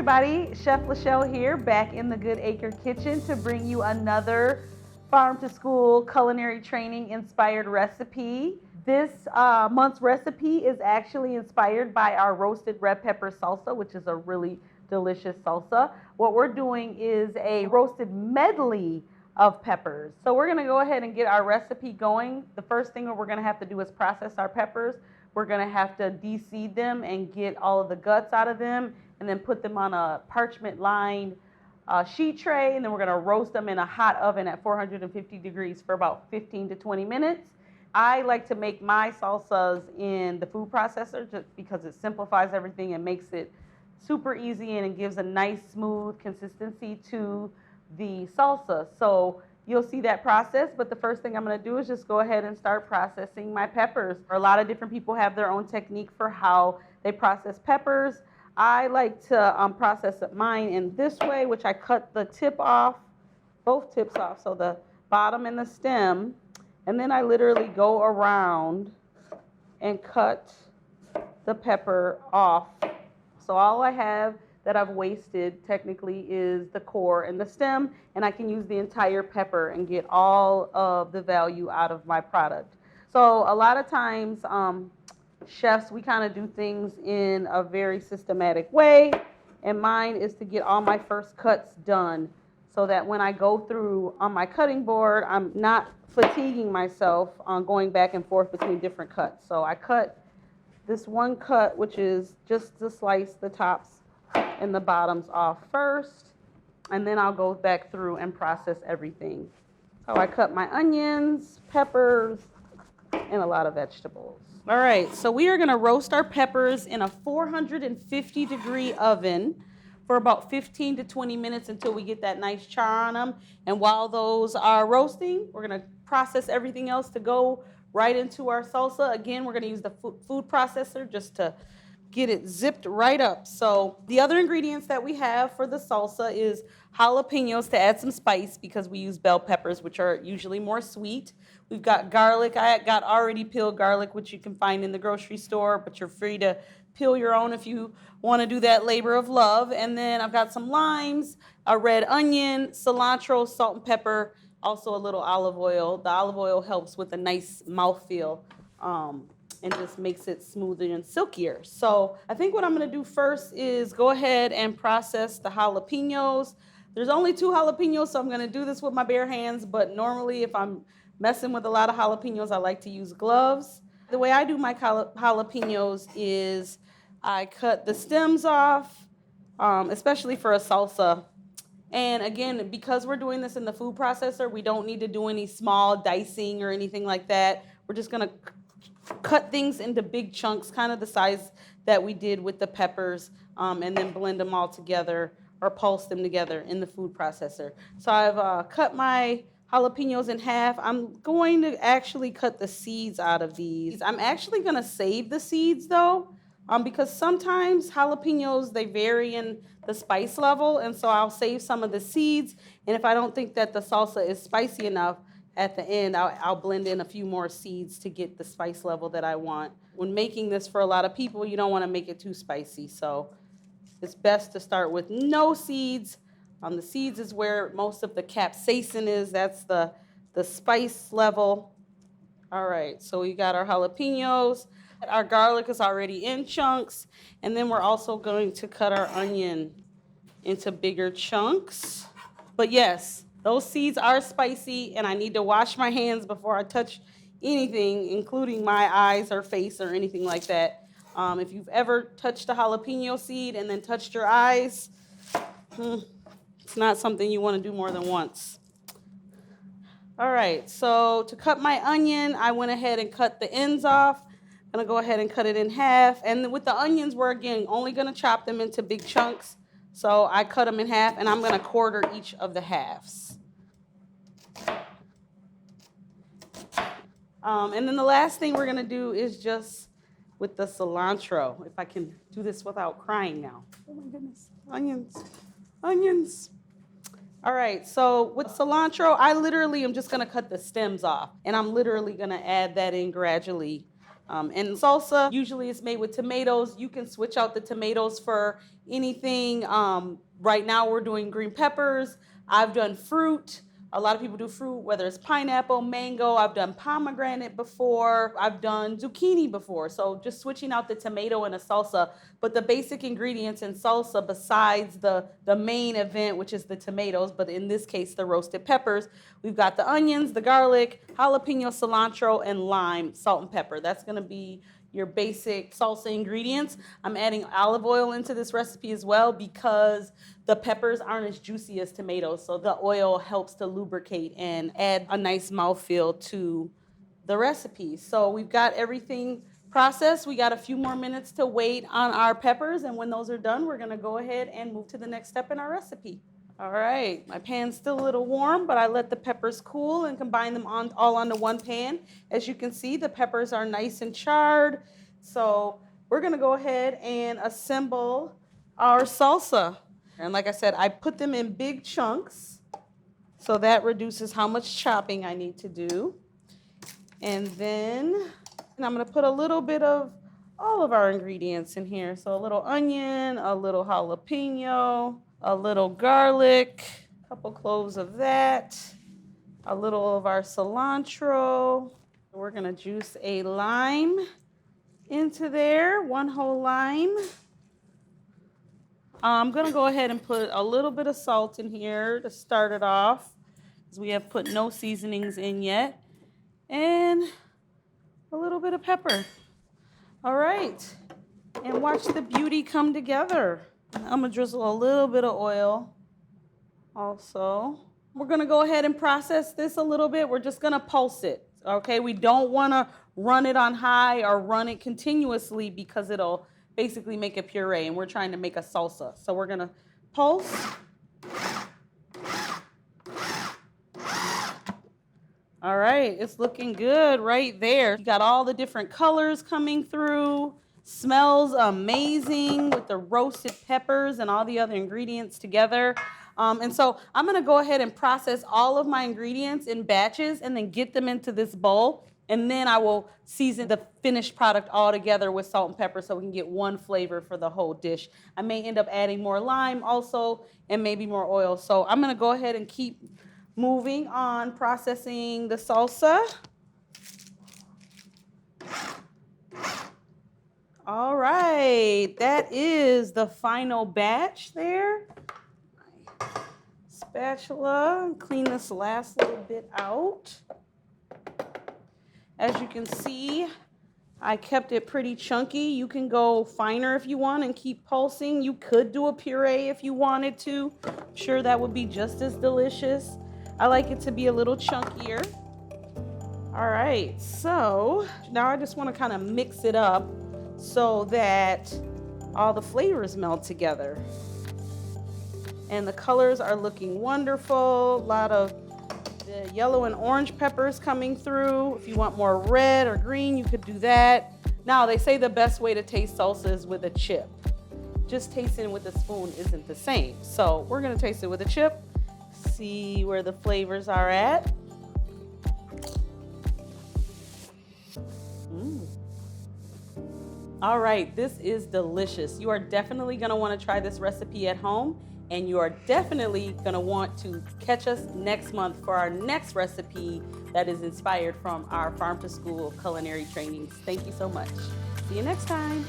everybody, Chef Lachelle here, back in the Good Acre Kitchen to bring you another farm to school culinary training inspired recipe. This month's recipe is actually inspired by our roasted red pepper salsa, which is a really delicious salsa. What we're doing is a roasted medley of peppers. So we're gonna go ahead and get our recipe going. The first thing we're gonna have to do is process our peppers. We're gonna have to de-seed them and get all of the guts out of them, and then put them on a parchment lined sheet tray, and then we're gonna roast them in a hot oven at 450 degrees for about 15 to 20 minutes. I like to make my salsas in the food processor just because it simplifies everything and makes it super easy, and it gives a nice smooth consistency to the salsa. So you'll see that process, but the first thing I'm gonna do is just go ahead and start processing my peppers. A lot of different people have their own technique for how they process peppers. I like to process mine in this way, which I cut the tip off, both tips off, so the bottom and the stem, and then I literally go around and cut the pepper off. So all I have that I've wasted technically is the core and the stem, and I can use the entire pepper and get all of the value out of my product. So a lot of times, chefs, we kind of do things in a very systematic way, and mine is to get all my first cuts done so that when I go through on my cutting board, I'm not fatiguing myself on going back and forth between different cuts. So I cut this one cut, which is just to slice the tops and the bottoms off first, and then I'll go back through and process everything. So I cut my onions, peppers, and a lot of vegetables. All right, so we are gonna roast our peppers in a 450 degree oven for about 15 to 20 minutes until we get that nice char on them. And while those are roasting, we're gonna process everything else to go right into our salsa. Again, we're gonna use the food processor just to get it zipped right up. So the other ingredients that we have for the salsa is jalapenos to add some spice because we use bell peppers, which are usually more sweet. We've got garlic. I got already peeled garlic, which you can find in the grocery store, but you're free to peel your own if you want to do that labor of love. And then I've got some limes, a red onion, cilantro, salt and pepper, also a little olive oil. The olive oil helps with a nice mouthfeel. And just makes it smoother and silkier. So I think what I'm gonna do first is go ahead and process the jalapenos. There's only 2 jalapenos, so I'm gonna do this with my bare hands, but normally if I'm messing with a lot of jalapenos, I like to use gloves. The way I do my jalapenos is I cut the stems off, especially for a salsa. And again, because we're doing this in the food processor, we don't need to do any small dicing or anything like that. We're just gonna cut things into big chunks, kind of the size that we did with the peppers, and then blend them all together or pulse them together in the food processor. So I've cut my jalapenos in half. I'm going to actually cut the seeds out of these. I'm actually going to save the seeds though, because sometimes jalapenos, they vary in the spice level, and so I'll save some of the seeds, and if I don't think that the salsa is spicy enough, at the end, I'll blend in a few more seeds to get the spice level that I want. When making this for a lot of people, you don't want to make it too spicy, so it's best to start with no seeds. The seeds is where most of the capsaicin is. That's the spice level. All right, so we got our jalapenos. Our garlic is already in chunks, and then we're also going to cut our onion into bigger chunks. But yes, those seeds are spicy, and I need to wash my hands before I touch anything, including my eyes or face or anything like that. If you've ever touched a jalapeno seed and then touched your eyes, it's not something you want to do more than once. All right, so to cut my onion, I went ahead and cut the ends off. I'm gonna go ahead and cut it in half. And with the onions, we're again only gonna chop them into big chunks. So I cut them in half, and I'm gonna quarter each of the halves. And then the last thing we're gonna do is just with the cilantro. If I can do this without crying now. Oh my goodness, onions. All right, so with cilantro, I literally am just gonna cut the stems off, and I'm literally gonna add that in gradually And salsa usually is made with tomatoes. You can switch out the tomatoes for anything. Right now we're doing green peppers. I've done fruit. A lot of people do fruit, whether it's pineapple, mango. I've done pomegranate before. I've done zucchini before. So just switching out the tomato in a salsa. But the basic ingredients in salsa, besides the main event, which is the tomatoes, but in this case, the roasted peppers, we've got the onions, the garlic, jalapeno, cilantro, and lime, salt and pepper. That's going to be your basic salsa ingredients. I'm adding olive oil into this recipe as well because the peppers aren't as juicy as tomatoes, so the oil helps to lubricate and add a nice mouthfeel to the recipe. So we've got everything processed. We got a few more minutes to wait on our peppers, and when those are done, we're gonna go ahead and move to the next step in our recipe. All right, my pan's still a little warm, but I let the peppers cool and combine them all onto one pan. As you can see, the peppers are nice and charred. So we're gonna go ahead and assemble our salsa. And like I said, I put them in big chunks, so that reduces how much chopping I need to do. And then I'm gonna put a little bit of all of our ingredients in here. So a little onion, a little jalapeno, a little garlic, a couple cloves of that, a little of our cilantro. We're gonna juice a lime into there, one whole lime. I'm gonna go ahead and put a little bit of salt in here to start it off, because we have put no seasonings in yet, and a little bit of pepper. All right, and watch the beauty come together. I'm gonna drizzle a little bit of oil also. We're gonna go ahead and process this a little bit. We're just gonna pulse it, okay? We don't wanna run it on high or run it continuously because it'll basically make a puree, and we're trying to make a salsa. So we're gonna pulse. All right, it's looking good right there. You got all the different colors coming through. Smells amazing with the roasted peppers and all the other ingredients together. And so I'm gonna go ahead and process all of my ingredients in batches and then get them into this bowl. And then I will season the finished product all together with salt and pepper so we can get one flavor for the whole dish. I may end up adding more lime also and maybe more oil. So I'm gonna go ahead and keep moving on processing the salsa. All right, that is the final batch there. Spatula, clean this last little bit out. As you can see, I kept it pretty chunky. You can go finer if you want and keep pulsing. You could do a puree if you wanted to. I'm sure that would be just as delicious. I like it to be a little chunkier. All right, so now I just want to kind of mix it up so that all the flavors melt together. And the colors are looking wonderful. A lot of the yellow and orange peppers coming through. If you want more red or green, you could do that. Now, they say the best way to taste salsa is with a chip. Just tasting it with a spoon isn't the same. So we're gonna taste it with a chip, see where the flavors are at. All right, this is delicious. You are definitely gonna wanna try this recipe at home, and you are definitely gonna want to catch us next month for our next recipe that is inspired from our farm to school culinary trainings. Thank you so much. See you next time.